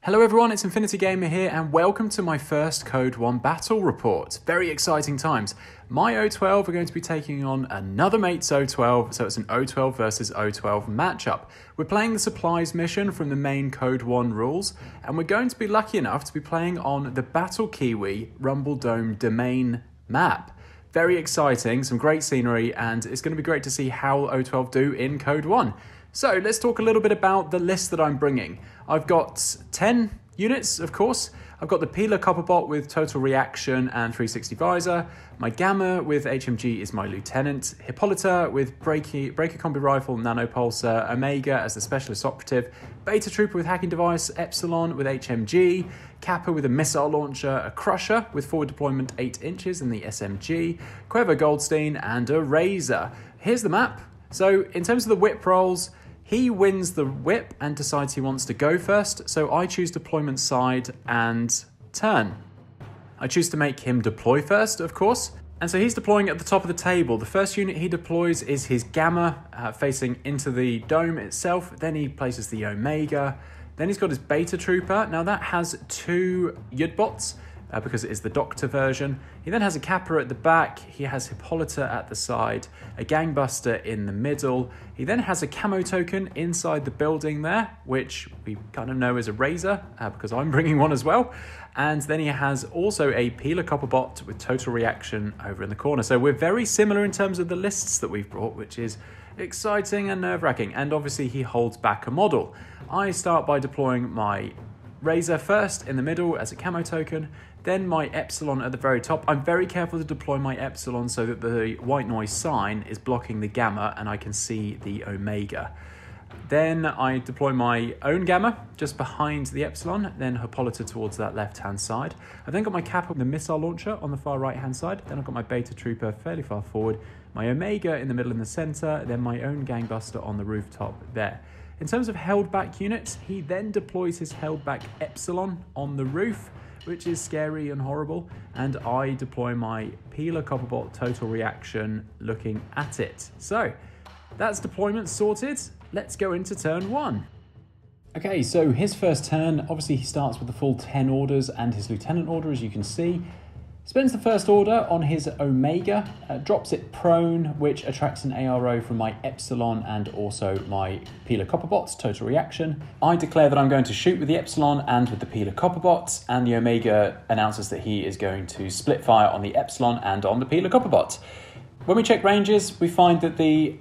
Hello everyone, it's Infinity Gamer here and welcome to my first CodeOne battle report. Very exciting times. My O12 are going to be taking on another mate's O12, so it's an O12 versus O12 matchup. We're playing the supplies mission from the main CodeOne rules, and we're going to be lucky enough to be playing on the Battle Kiwi Rumble Dome domain map. Very exciting, some great scenery, and it's going to be great to see how O12 do in CodeOne. So let's talk a little bit about the list that I'm bringing. I've got 10 units, of course. I've got the Peeler Copperbot with Total Reaction and 360 Visor. My Gamma with HMG is my Lieutenant. Hippolyta with Breaker Combi Rifle, Nanopulsar. Omega as the Specialist Operative. Beta Trooper with Hacking Device. Epsilon with HMG. Kappa with a Missile Launcher. A Crusher with Forward Deployment 8 inches in the SMG. Quever Goldstein and a Razor. Here's the map. So in terms of the whip rolls, he wins the whip and decides he wants to go first, so I choose deployment side and turn. I choose to make him deploy first, of course, and so he's deploying at the top of the table. The first unit he deploys is his Gamma, facing into the dome itself. Then he places the Omega. Then he's got his Beta Trooper. Now that has two Yudbots, because it is the Doctor version. He then has a Kappa at the back, he has Hippolyta at the side, a Gangbuster in the middle. He then has a camo token inside the building there, which we kind of know as a Razor, because I'm bringing one as well. And then he has also a Peeler Copperbot with Total Reaction over in the corner. So we're very similar in terms of the lists that we've brought, which is exciting and nerve-wracking. And obviously he holds back a model. I start by deploying my Razor first in the middle as a camo token, then my Epsilon at the very top. I'm very careful to deploy my Epsilon so that the white noise sign is blocking the Gamma and I can see the Omega. Then I deploy my own Gamma just behind the Epsilon, then Hippolyta towards that left-hand side. I've then got my Kappa, the Missile Launcher, on the far right-hand side. Then I've got my Beta Trooper fairly far forward, my Omega in the middle in the center, then my own Gangbuster on the rooftop there. In terms of held back units, he then deploys his held back Epsilon on the roof, which is scary and horrible, and I deploy my Peeler Copperbot Total Reaction looking at it. So that's deployment sorted. Let's go into turn one. Okay, so his first turn, obviously he starts with the full 10 orders and his Lieutenant order, as you can see. Spends the first order on his Omega, drops it prone, which attracts an ARO from my Epsilon and also my Peeler Copperbot's Total Reaction. I declare that I'm going to shoot with the Epsilon and with the Peeler Copperbot, and the Omega announces that he is going to split fire on the Epsilon and on the Peeler Copperbot. When we check ranges, we find that the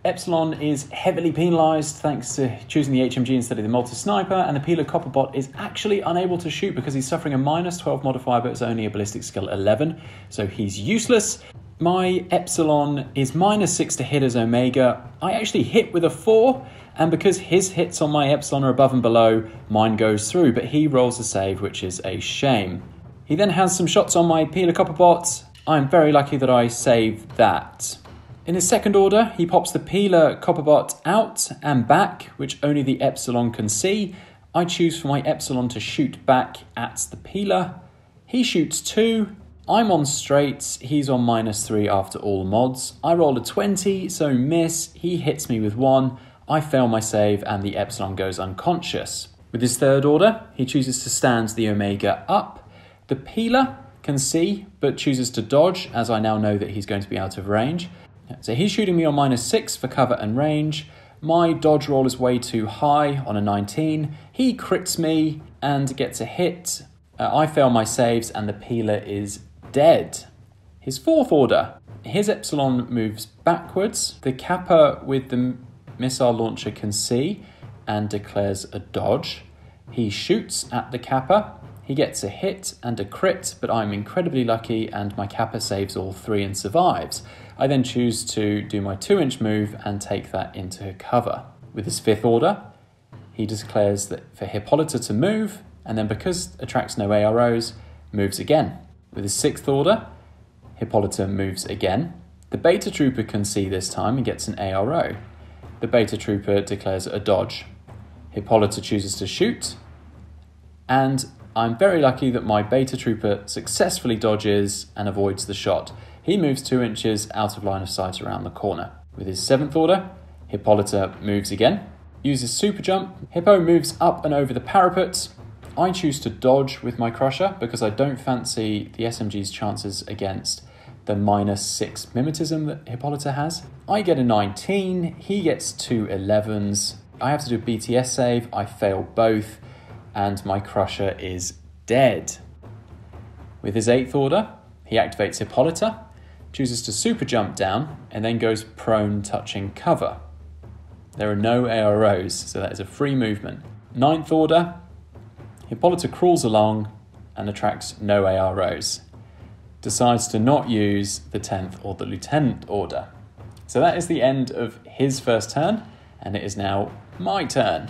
Epsilon is heavily penalised thanks to choosing the HMG instead of the multi-sniper, and the Peeler Copperbot is actually unable to shoot because he's suffering a -12 modifier, but it's only a ballistic skill 11, so he's useless. My Epsilon is -6 to hit as Omega. I actually hit with a 4, and because his hits on my Epsilon are above and below, mine goes through, but he rolls a save, which is a shame. He then has some shots on my Peeler Copperbot. I'm very lucky that I saved that. In his second order, he pops the Peeler Copperbot out and back, which only the Epsilon can see. I choose for my Epsilon to shoot back at the Peeler. He shoots 2. I'm on straight. He's on -3 after all mods. I roll a 20, so miss. He hits me with 1. I fail my save and the Epsilon goes unconscious. With his third order, he chooses to stand the Omega up. The Peeler can see, but chooses to dodge, as I now know that he's going to be out of range. So he's shooting me on -6 for cover and range. My dodge roll is way too high on a 19. He crits me and gets a hit. I fail my saves and the Peeler is dead. His fourth order, his Epsilon moves backwards. The Kappa with the Missile Launcher can see and declares a dodge. He shoots at the Kappa. He gets a hit and a crit, but I'm incredibly lucky and my Kappa saves all 3 and survives. I then choose to do my 2-inch move and take that into cover. With his fifth order, he declares that for Hippolyta to move, and then because it attracts no AROs, moves again. With his sixth order, Hippolyta moves again. The Beta Trooper can see this time and gets an ARO. The Beta Trooper declares a dodge. Hippolyta chooses to shoot, and I'm very lucky that my Beta Trooper successfully dodges and avoids the shot. He moves 2 inches out of line of sight around the corner. With his seventh order, Hippolyta moves again, uses super jump. Hippo moves up and over the parapet. I choose to dodge with my crusher because I don't fancy the SMG's chances against the -6 mimetism that Hippolyta has. I get a 19, he gets 2 11s. I have to do a BTS save, I fail both, and my crusher is dead. With his 8th order, he activates Hippolyta, chooses to super jump down, and then goes prone touching cover. There are no AROs, so that is a free movement. 9th order, Hippolyta crawls along and attracts no AROs. Decides to not use the 10th or the Lieutenant order. So that is the end of his first turn, and it is now my turn.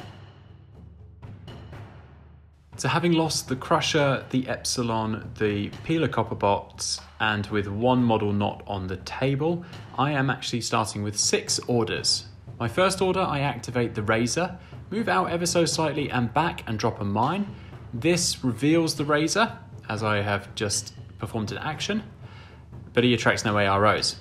So having lost the Crusher, the Epsilon, the Peeler Copper Bots, and with one model not on the table, I am actually starting with 6 orders. My first order, I activate the Razor, move out ever so slightly and back and drop a mine. This reveals the Razor, as I have just performed an action, but he attracts no AROs.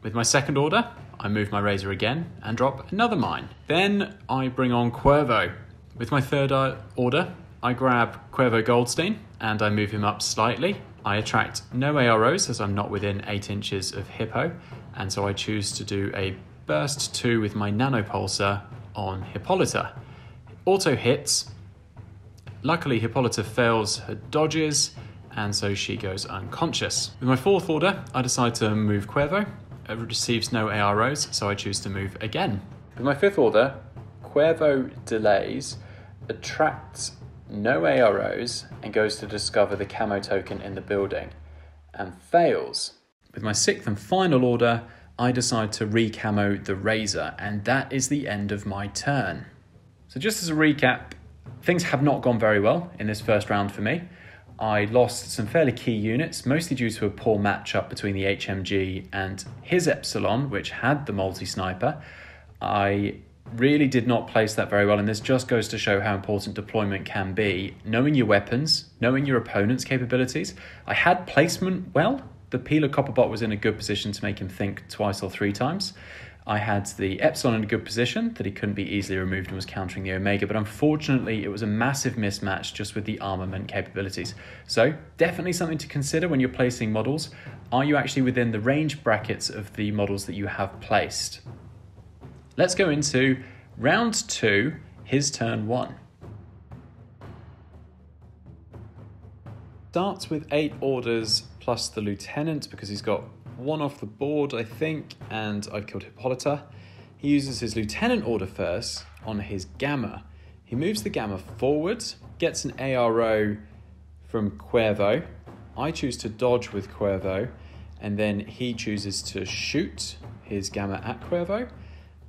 With my second order, I move my Razor again and drop another mine. Then I bring on Cuervo. With my third order, I grab Cuervo Goldstein and I move him up slightly. I attract no AROs as I'm not within 8 inches of Hippo, and so I choose to do a burst 2 with my Nanopulsar on Hippolyta. Auto hits. Luckily, Hippolyta fails her dodges, and so she goes unconscious. With my fourth order, I decide to move Cuervo. It receives no AROs, so I choose to move again. With my fifth order, Cuervo delays, attracts no AROs, and goes to discover the camo token in the building, and fails. With my sixth and final order, I decide to re-camo the Razor, and that is the end of my turn. So just as a recap, things have not gone very well in this first round for me. I lost some fairly key units, mostly due to a poor matchup between the HMG and his Epsilon, which had the multi-sniper. I really did not place that very well, and this just goes to show how important deployment can be. Knowing your weapons, knowing your opponent's capabilities. I had placement well. The Peeler Copperbot was in a good position to make him think twice or 3 times. I had the Epsilon in a good position that he couldn't be easily removed and was countering the Omega, but unfortunately it was a massive mismatch just with the armament capabilities. So definitely something to consider when you're placing models. Are you actually within the range brackets of the models that you have placed? Let's go into round 2, his turn 1. Starts with 8 orders plus the Lieutenant because he's got 1 off the board, I think, and I've killed Hippolyta. He uses his Lieutenant order first on his Gamma. He moves the Gamma forward, gets an ARO from Cuervo. I choose to dodge with Cuervo, and then he chooses to shoot his Gamma at Cuervo.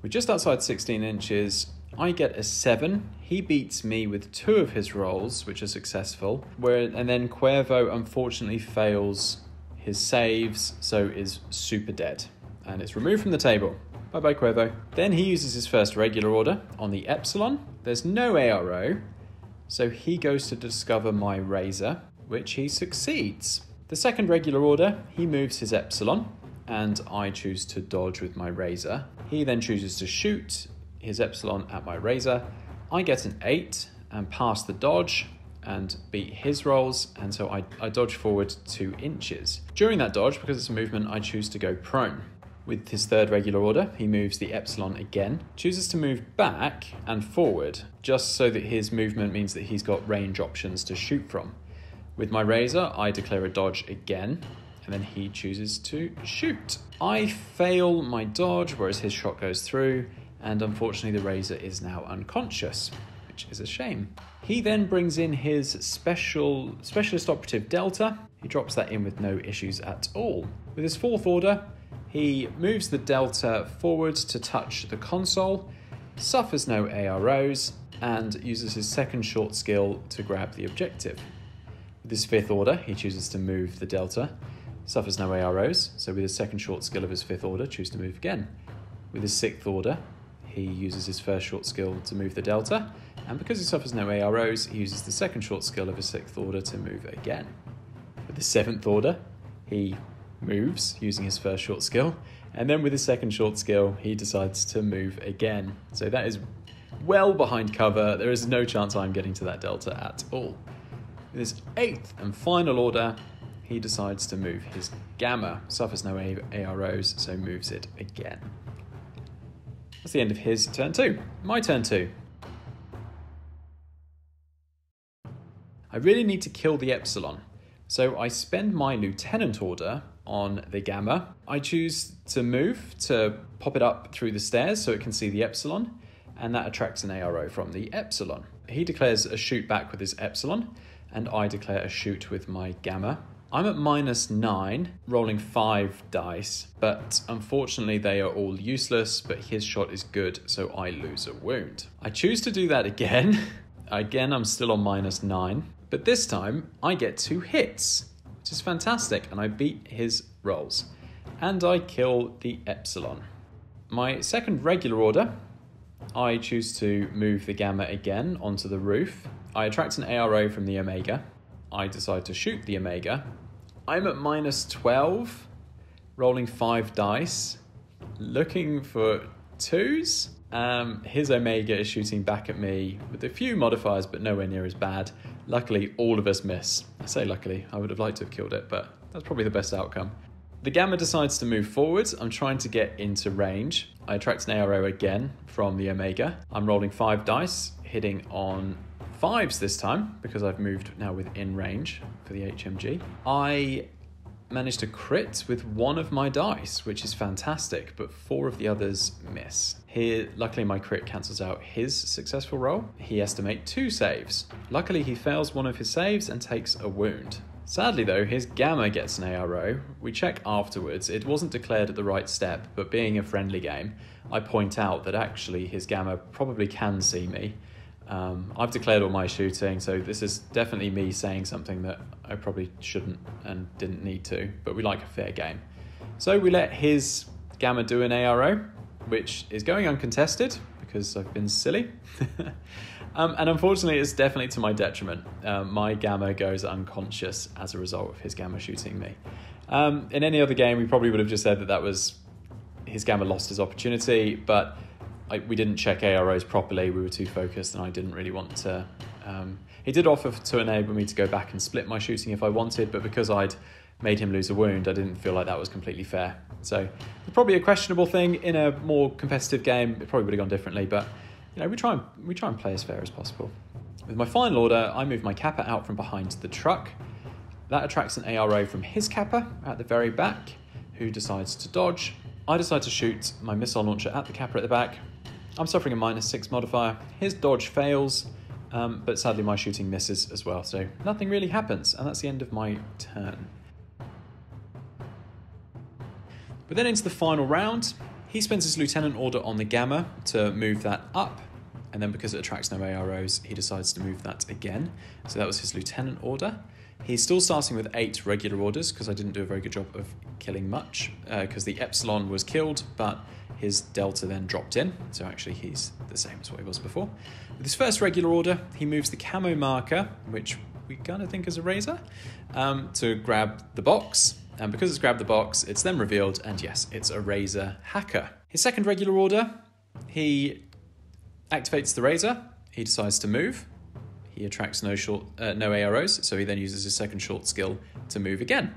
We're just outside 16 inches. I get a 7. He beats me with 2 of his rolls, which are successful. And then Cuervo unfortunately fails his saves, so is super dead. And it's removed from the table. Bye-bye, Cuervo. Then he uses his first regular order on the Epsilon. There's no ARO, so he goes to discover my Razor, which he succeeds. The second regular order, he moves his Epsilon, and I choose to dodge with my Razor. He then chooses to shoot his Epsilon at my Razor. I get an 8 and pass the dodge and beat his rolls, and so I dodge forward 2 inches. During that dodge, because it's a movement, I choose to go prone. With his third regular order, he moves the Epsilon again, chooses to move back and forward, just so that his movement means that he's got range options to shoot from. With my Razor, I declare a dodge again, and then he chooses to shoot. I fail my dodge, whereas his shot goes through, and unfortunately the Razor is now unconscious, which is a shame. He then brings in his Specialist Operative Delta. He drops that in with no issues at all. With his fourth order, he moves the Delta forward to touch the console, suffers no AROs, and uses his second short skill to grab the objective. With his fifth order, he chooses to move the Delta, suffers no AROs, so with his second short skill of his fifth order, choose to move again. With his sixth order, he uses his first short skill to move the Delta, and because he suffers no AROs, he uses the second short skill of his sixth order to move again. With his seventh order, he moves using his first short skill, and then with his second short skill, he decides to move again. So that is well behind cover. There is no chance I'm getting to that delta at all. With his 8th and final order, he decides to move his gamma. Suffers no AROs, so moves it again. That's the end of his turn 2. My turn 2. I really need to kill the epsilon, so I spend my lieutenant order on the gamma. I choose to move to pop it up through the stairs so it can see the epsilon, and that attracts an ARO from the epsilon. He declares a shoot back with his epsilon, and I declare a shoot with my gamma. I'm at -9, rolling 5 dice, but unfortunately they are all useless, but his shot is good, so I lose a wound. I choose to do that again. Again, I'm still on -9, but this time I get 2 hits, which is fantastic, and I beat his rolls. And I kill the epsilon. My second regular order, I choose to move the gamma again onto the roof. I attract an ARO from the omega. I decide to shoot the omega. I'm at -12, rolling 5 dice, looking for 2s. His omega is shooting back at me with a few modifiers, but nowhere near as bad. Luckily, all of us miss. I say luckily, I would have liked to have killed it, but that's probably the best outcome. The gamma decides to move forwards. I'm trying to get into range. I attract an ARO again from the omega. I'm rolling 5 dice, hitting on 5s this time, because I've moved now within range for the HMG. I managed to crit with 1 of my dice, which is fantastic, but 4 of the others miss. Here, luckily my crit cancels out his successful roll. He estimates 2 saves. Luckily he fails 1 of his saves and takes a wound. Sadly though, his gamma gets an ARO. We check afterwards. It wasn't declared at the right step, but being a friendly game, I point out that actually his gamma probably can see me. I've declared all my shooting, so this is definitely me saying something that I probably shouldn't and didn't need to, but we like a fair game. So we let his gamma do an ARO, which is going uncontested because I've been silly. And unfortunately, it's definitely to my detriment. My gamma goes unconscious as a result of his gamma shooting me. In any other game, we probably would have just said that that was his gamma lost his opportunity, but we didn't check AROs properly. We were too focused, and I didn't really want to. He did offer to enable me to go back and split my shooting if I wanted, but because I'd made him lose a wound, I didn't feel like that was completely fair. So it's probably a questionable thing. In a more competitive game, it probably would have gone differently, but you know, we try and play as fair as possible. With my final order, I move my kappa out from behind the truck. That attracts an ARO from his kappa at the very back, who decides to dodge. I decide to shoot my missile launcher at the kappa at the back. I'm suffering a -6 modifier. His dodge fails, but sadly my shooting misses as well, so nothing really happens, and that's the end of my turn. But then into the final round, he spends his lieutenant order on the gamma to move that up, and then because it attracts no AROs, he decides to move that again. So that was his lieutenant order. He's still starting with 8 regular orders because I didn't do a very good job of killing much, because the epsilon was killed, but his delta then dropped in, so actually he's the same as what he was before. With his first regular order, he moves the camo marker, which we kind of think is a razor, to grab the box. And because it's grabbed the box, it's then revealed, and yes, it's a razor hacker. His second regular order, he activates the razor. He decides to move. He attracts no AROs, so he then uses his second short skill to move again.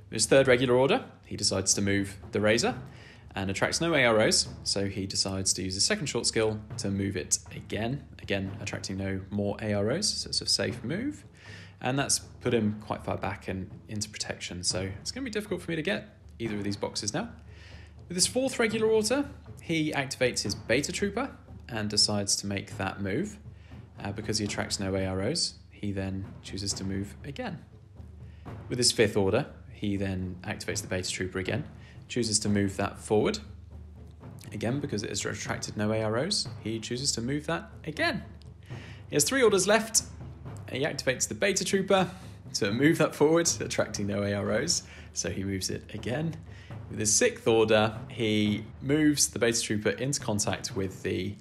With his third regular order, he decides to move the razor and attracts no AROs, so he decides to use his second short skill to move it again, attracting no more AROs, so it's a safe move. And that's put him quite far back and into protection, so it's going to be difficult for me to get either of these boxes now. With his fourth regular order, he activates his beta trooper and decides to make that move. Because he attracts no AROs, he then chooses to move again. With his fifth order, he then activates the beta trooper again, chooses to move that forward. Again, because it has attracted no AROs, he chooses to move that again. He has 3 orders left. He activates the beta trooper to move that forward, attracting no AROs, so he moves it again. With his 6th order, he moves the beta trooper into contact with the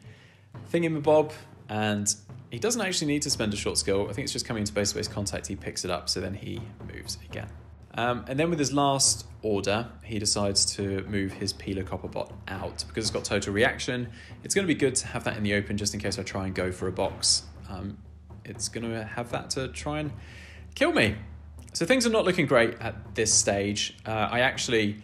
thingamabob, and he doesn't actually need to spend a short skill. I think it's just coming into base-to-base contact, he picks it up, so then he moves again. And then with his last order, he decides to move his Peeler Copperbot out. Because it's got total reaction, it's going to be good to have that in the open just in case I try and go for a box. It's going to have that to try and kill me. So things are not looking great at this stage. I actually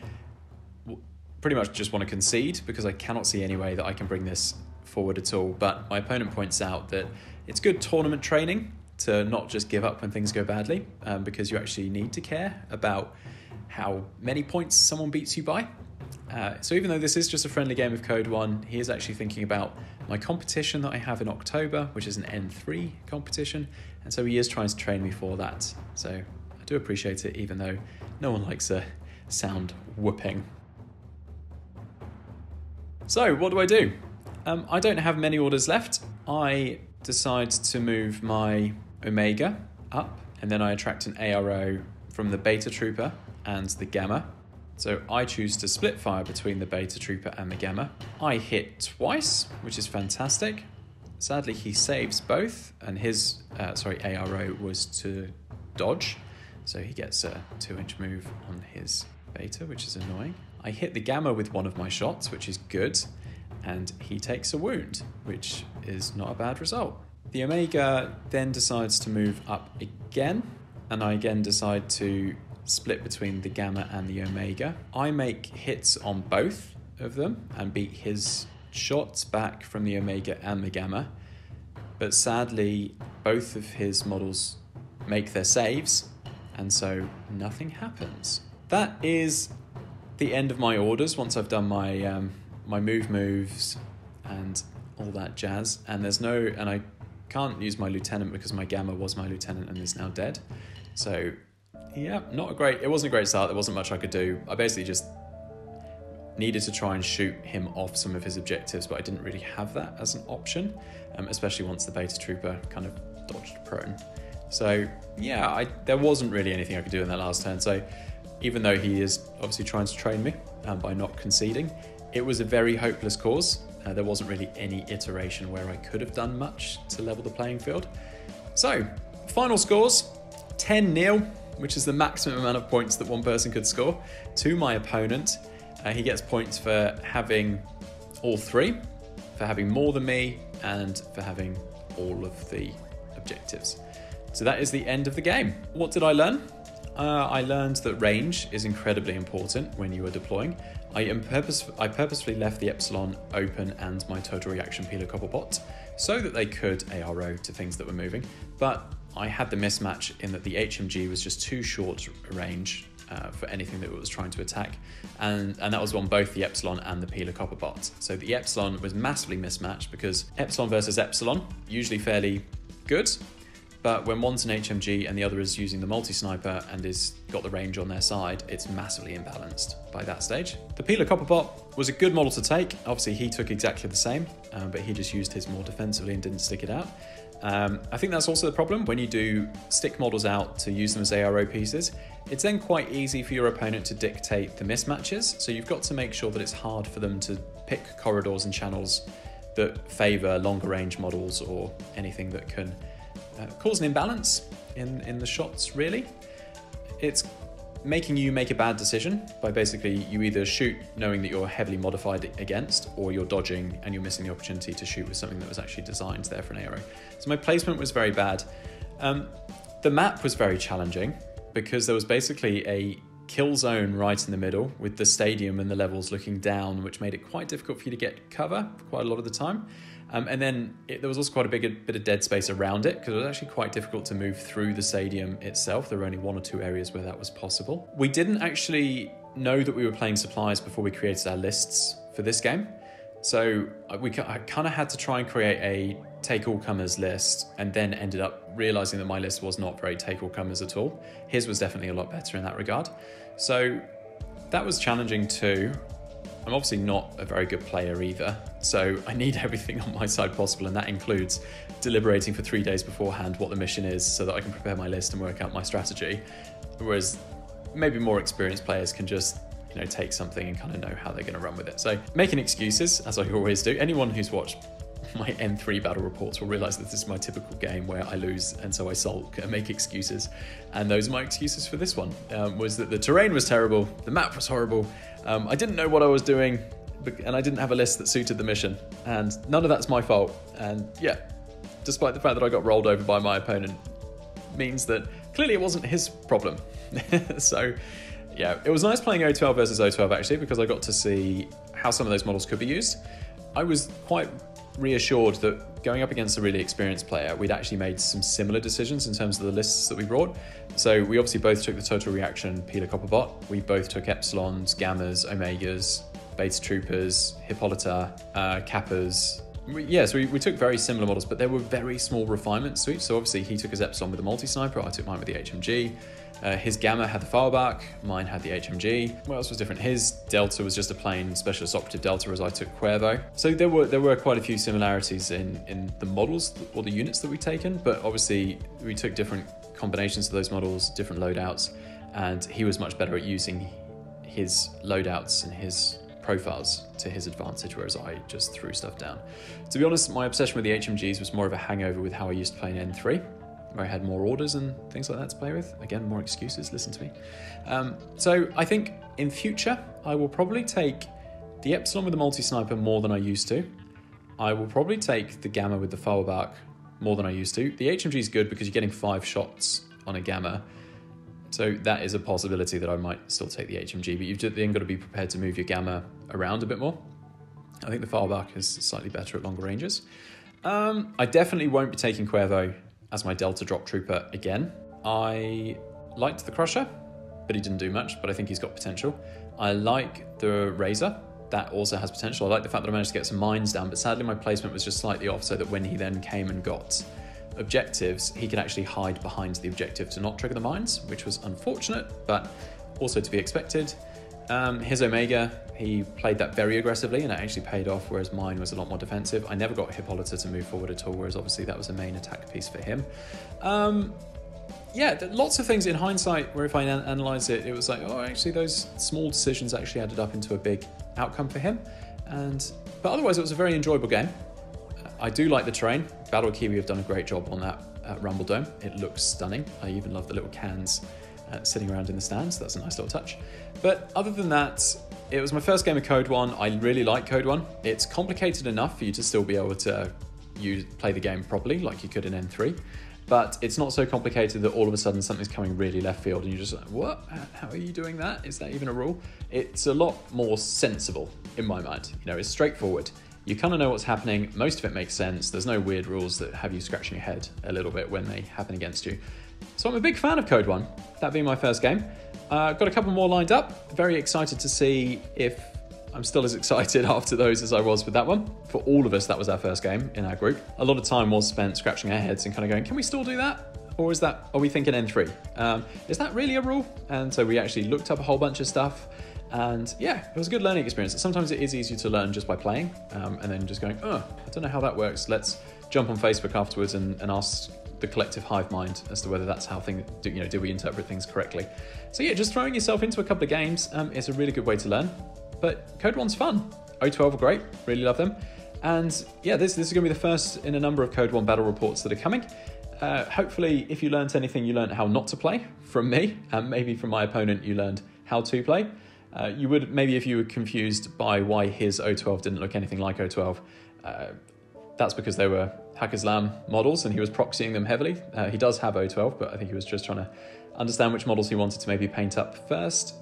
pretty much just want to concede because I cannot see any way that I can bring this forward at all. But my opponent points out that it's good tournament training to not just give up when things go badly, because you actually need to care about how many points someone beats you by. So even though this is just a friendly game of CodeOne, he is actually thinking about my competition that I have in October, which is an N3 competition, and so he is trying to train me for that. So I do appreciate it, even though no one likes a sound whooping. So what do? I don't have many orders left. I decide to move my Omega up, and then I attract an ARO from the Beta Trooper and the Gamma. So I choose to split fire between the Beta Trooper and the Gamma. I hit twice, which is fantastic. Sadly, he saves both, and his ARO was to dodge. So he gets a 2-inch move on his Beta, which is annoying. I hit the Gamma with one of my shots, which is good, and he takes a wound, which is not a bad result. The Omega then decides to move up again, and I again decide to split between the Gamma and the Omega. I make hits on both of them and beat his shots back from the Omega and the Gamma, but sadly both of his models make their saves, and so nothing happens. That is the end of my orders once I've done my my moves and all that jazz, and I can't use my lieutenant because my Gamma was my lieutenant and is now dead. So yeah, it wasn't a great start. There wasn't much I could do. I basically just needed to try and shoot him off some of his objectives, but I didn't really have that as an option, especially once the Beta Trooper kind of dodged prone. So yeah, there wasn't really anything I could do in that last turn. So even though he is obviously trying to train me by not conceding, it was a very hopeless cause. There wasn't really any iteration where I could have done much to level the playing field. So, final scores, 10-0, which is the maximum amount of points that one person could score, to my opponent. He gets points for having all three, for having more than me, and for having all of the objectives. So that is the end of the game. What did I learn? I learned that range is incredibly important when you are deploying. I purposefully left the Epsilon open and my total reaction Peeler Copperbot so that they could ARO to things that were moving, but I had the mismatch in that the HMG was just too short a range for anything that it was trying to attack, and that was on both the Epsilon and the Peeler Copperbot. So the Epsilon was massively mismatched because Epsilon versus Epsilon, usually fairly good, but when one's an HMG and the other is using the multi-sniper and is got the range on their side, it's massively imbalanced by that stage. The Peeler Copperbot was a good model to take. Obviously, he took exactly the same, but he just used his more defensively and didn't stick it out. I think that's also the problem when you do stick models out to use them as ARO pieces. It's then quite easy for your opponent to dictate the mismatches, so you've got to make sure that it's hard for them to pick corridors and channels that favour longer range models or anything that can cause an imbalance in the shots, really. It's making you make a bad decision by basically you either shoot knowing that you're heavily modified against, or you're dodging and you're missing the opportunity to shoot with something that was actually designed there for an ARO. So my placement was very bad. The map was very challenging because there was basically a kill zone right in the middle with the stadium and the levels looking down, which made it quite difficult for you to get cover quite a lot of the time. And then there was also quite a bit of dead space around it because it was actually quite difficult to move through the stadium itself. There were only 1 or 2 areas where that was possible. We didn't actually know that we were playing supplies before we created our lists for this game. So I kind of had to try and create a take all comers list, and then ended up realizing that my list was not very take all comers at all. His was definitely a lot better in that regard. So that was challenging too. I'm obviously not a very good player either, so I need everything on my side possible, and that includes deliberating for 3 days beforehand what the mission is so that I can prepare my list and work out my strategy. Whereas maybe more experienced players can just, take something and kind of know how they're going to run with it. So making excuses, as I always do. Anyone who's watched my N3 battle reports will realise that this is my typical game where I lose and so I sulk and make excuses. And those are my excuses for this one, was that the terrain was terrible, the map was horrible, I didn't know what I was doing, and I didn't have a list that suited the mission, and none of that's my fault. And yeah, despite the fact that I got rolled over by my opponent, means that clearly it wasn't his problem. So yeah, it was nice playing O12 versus O12 actually, because I got to see how some of those models could be used. I was quite reassured that going up against a really experienced player, we'd actually made some similar decisions in terms of the lists that we brought. So we obviously both took the Total Reaction Peeler Copperbot, we both took Epsilons, Gammas, Omegas, Beta Troopers, Hippolyta, Kappas. So we took very similar models, but there were very small refinements to each. So obviously he took his Epsilon with the multi-sniper, I took mine with the HMG. His Gamma had the Fireback, mine had the HMG. What else was different? His Delta was just a plain Specialist Operative Delta, whereas I took Cuervo. So there were quite a few similarities in the models or the units that we'd taken, but obviously we took different combinations of those models, different loadouts, and he was much better at using his loadouts and his profiles to his advantage, whereas I just threw stuff down. To be honest, my obsession with the HMGs was more of a hangover with how I used to play in N3, where I had more orders and things like that to play with. Again, more excuses, listen to me. So I think in future, I will probably take the Epsilon with the multi-sniper more than I used to. I will probably take the Gamma with the Fireback more than I used to. The HMG is good because you're getting 5 shots on a Gamma. So that is a possibility that I might still take the HMG, but you've then got to be prepared to move your Gamma around a bit more. I think the Fireback is slightly better at longer ranges. I definitely won't be taking Cuervo as my Delta Drop Trooper again. I liked the Crusher, but he didn't do much, but I think he's got potential. I like the Razor, that also has potential. I like the fact that I managed to get some mines down, but sadly my placement was just slightly off so that when he then came and got objectives, he could actually hide behind the objective to not trigger the mines, which was unfortunate, but also to be expected. His Omega, he played that very aggressively and it actually paid off, whereas mine was a lot more defensive. I never got Hippolyta to move forward at all, whereas obviously that was a main attack piece for him. Yeah, lots of things in hindsight where if I analyze it, it was like, oh, actually those small decisions actually added up into a big outcome for him. But otherwise it was a very enjoyable game. I do like the terrain. Battle Kiwi have done a great job on that Rumble Dome. It looks stunning. I even love the little cans sitting around in the stands. That's a nice little touch. But other than that, it was my first game of CodeOne. I really like CodeOne. It's complicated enough for you to still be able to play the game properly like you could in N3. But it's not so complicated that all of a sudden something's coming really left field and you're just like, what? How are you doing that? Is that even a rule? It's a lot more sensible in my mind. You know, it's straightforward. You kind of know what's happening. Most of it makes sense. There's no weird rules that have you scratching your head a little bit when they happen against you. So I'm a big fan of CodeOne, that being my first game. Got a couple more lined up. Very excited to see if I'm still as excited after those as I was with that one. For all of us, that was our first game in our group. A lot of time was spent scratching our heads and kind of going, can we still do that? Or are we thinking N3? Is that really a rule? And so we actually looked up a whole bunch of stuff. And yeah, it was a good learning experience. Sometimes it is easier to learn just by playing and then just going, oh, I don't know how that works. Let's jump on Facebook afterwards and ask the collective hive mind as to whether that's how things, do we interpret things correctly? So yeah, just throwing yourself into a couple of games is a really good way to learn. But CodeOne's fun. O12 are great, really love them. And yeah, this is going to be the first in a number of CodeOne battle reports that are coming. Hopefully, if you learned anything, you learned how not to play from me, and maybe from my opponent, you learned how to play. You would, maybe if you were confused by why his O12 didn't look anything like O12, that's because they were Hack-Islam models and he was proxying them heavily. He does have O12, but I think he was just trying to understand which models he wanted to maybe paint up first.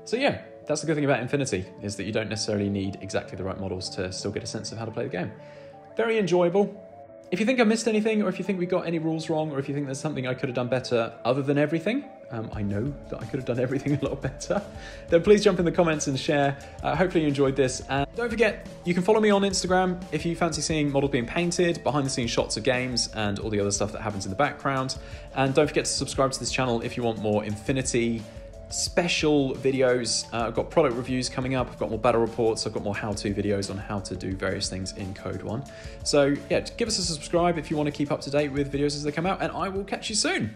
So yeah, that's the good thing about Infinity, is that you don't necessarily need exactly the right models to still get a sense of how to play the game. Very enjoyable. If you think I missed anything, or if you think we got any rules wrong, or if you think there's something I could have done better other than everything, I know that I could have done everything a lot better, then please jump in the comments and share. Hopefully you enjoyed this. And don't forget, you can follow me on Instagram if you fancy seeing models being painted, behind the scenes shots of games, and all the other stuff that happens in the background. And don't forget to subscribe to this channel if you want more Infinity special videos. I've got product reviews coming up, I've got more battle reports, I've got more how-to videos on how to do various things in CodeOne. So yeah, give us a subscribe if you want to keep up to date with videos as they come out, and I will catch you soon.